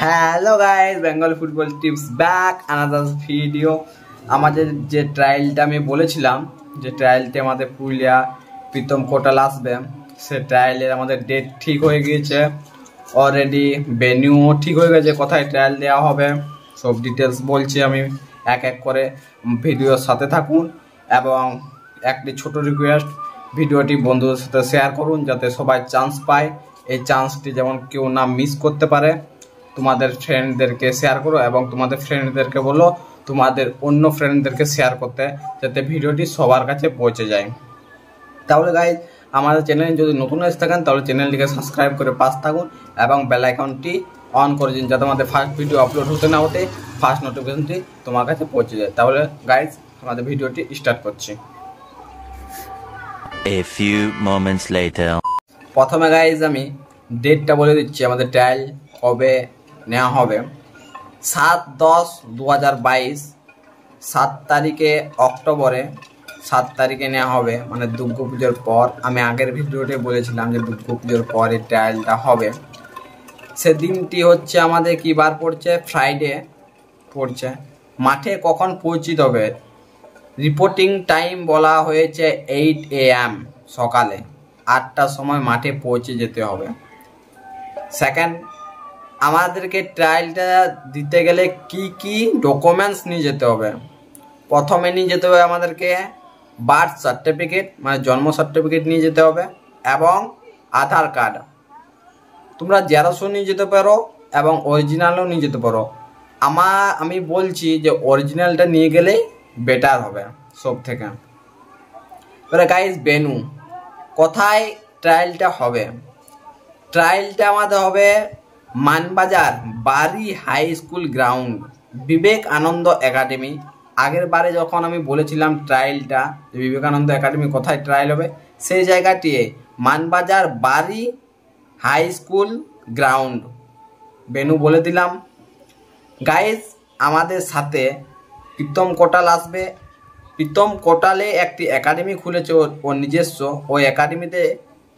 Hello guys, Bengal football tips back another video. আমাদের যে ট্রায়ালটা আমি বলেছিলাম, যে ট্রায়ালটি আমাদের পুরুলিয়া প্রীতম কোটাল আসবে, সে ট্রায়ালের আমাদের ডেট ঠিক হয়ে গিয়েছে অলরেডি। ভেনিউও ঠিক হয়ে গেছে, কোথায় ট্রায়াল দেওয়া হবে সব ডিটেলস বলছি আমি এক এক করে। ভিডিওর সাথে থাকুন এবং একটি ছোট রিকোয়েস্ট, ভিডিওটি বন্ধুদের সাথে শেয়ার করুন যাতে সবাই চান্স পায়। এই চান্সটি যেমন কেউ না মিস করতে পারে। তোমাদের ফ্রেন্ডদেরকে শেয়ার করো এবং তোমাদের ফ্রেন্ডদেরকে বলো তোমাদের অন্য ফ্রেন্ডদেরকে শেয়ার করতে, যাতে ভিডিওটি সবার কাছে পৌঁছে যায়। তাহলে গাইজ, আমাদের চ্যানেলে যদি নতুন এসে থাকেন তাহলে চ্যানেলটিকে সাবস্ক্রাইব করে পাশ থাকুন এবং বেল আইকনটি অন করে দিন, যাতে আমাদের ফার্স্ট ভিডিও আপলোড হতে না হতে ফার্স্ট নোটিফিকেশনটি তোমার কাছে পৌঁছে যায়। তাহলে গাইজ, আমাদের ভিডিওটি স্টার্ট করছি। A few moments later. প্রথমে গাইজ আমি ডেটটা বলে দিচ্ছি, আমাদের ট্রায়াল কবে নেওয়া হবে। 7/10/2022, 7 তারিখে অক্টোবরে 7 তারিখে নেওয়া হবে, মানে দুর্গা পুজোর পর। আমি আগের ভিডিওতে বলেছিলাম যে দুর্গা পুজোর পর এই ট্রায়ালটা হবে। সেদিনটি হচ্ছে আমাদের কি বার পড়ছে, ফ্রাইডে পড়ছে। মাঠে কখন পৌঁছিতে হবে, রিপোর্টিং টাইম বলা হয়েছে 8 AM, সকালে 8টার সময় মাঠে পৌঁছে যেতে হবে। সেকেন্ড, আমাদেরকে ট্রায়ালটা দিতে গেলে কি কি ডকুমেন্টস নিয়ে যেতে হবে। প্রথমে নিয়ে যেতে হবে আমাদেরকে বার্থ সার্টিফিকেট, মানে জন্ম সার্টিফিকেট নিয়ে যেতে হবে এবং আধার কার্ড। তোমরা জেরক্সও নিয়ে যেতে পারো এবং অরিজিনালও নিয়ে যেতে পারো। আমি বলছি যে অরিজিনালটা নিয়ে গেলেই বেটার হবে সব থেকে। এবারে গাইজ, ভেন্যু কোথায় ট্রায়ালটা হবে। ট্রায়ালটা আমাদের হবে মানবাজার বাড়ি high school ground, Vivekananda academy. আগের বারে যখন আমি বলেছিলাম ট্রায়ালটা বিবেকানন্দ একাডেমি কোথায় ট্রায়াল হবে, সেই জায়গাটি মানবাজার বাড়ি হাই স্কুল গ্রাউন্ড, ভেন্যু বলে দিলাম। গাইজ, আমাদের সাথে প্রীতম কোটাল আসবে। প্রীতম কোটালে একটি একাডেমি খুলেছে ওর নিজস্ব। ওই একাডেমিতে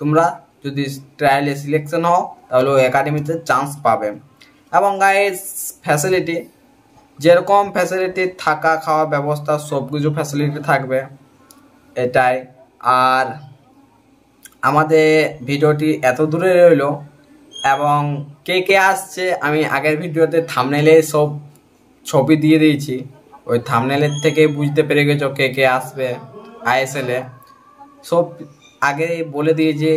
তোমরা যদি ট্রায়ালে সিলেকশন হও তাহলে ওই একাডেমিতে চান্স পাবে। এবং গাইজ, ফ্যাসিলিটি যেরকম ফ্যাসিলিটি, থাকা খাওয়া ব্যবস্থা সব কিছু ফ্যাসিলিটি থাকবে এটাই। আর আমাদের ভিডিওটি এত দূরে রইল এবং কে কে আসছে আমি আগের ভিডিওতে থাম্বনেলে সব ছবি দিয়ে দিয়েছি। ওই থাম্বনেলের থেকে বুঝতে পেরে গেছো কে কে আসবে আইএসএলে, সব আগে বলে দিয়েছি।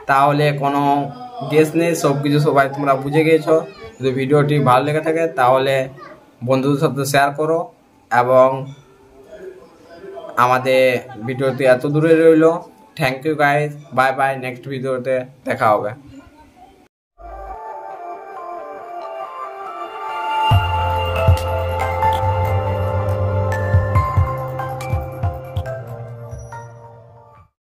তাহলে কোনো গেস নেই, সব কিছু সবাই তোমরা বুঝে গিয়েছো। যদি ভিডিওটি ভালো লেগে থাকে তাহলে বন্ধুদের সাথে শেয়ার করো এবং আমাদের ভিডিওটি এত দূরে রইল। Thank you guys, bye bye, next ভিডিওতে দেখা হবে।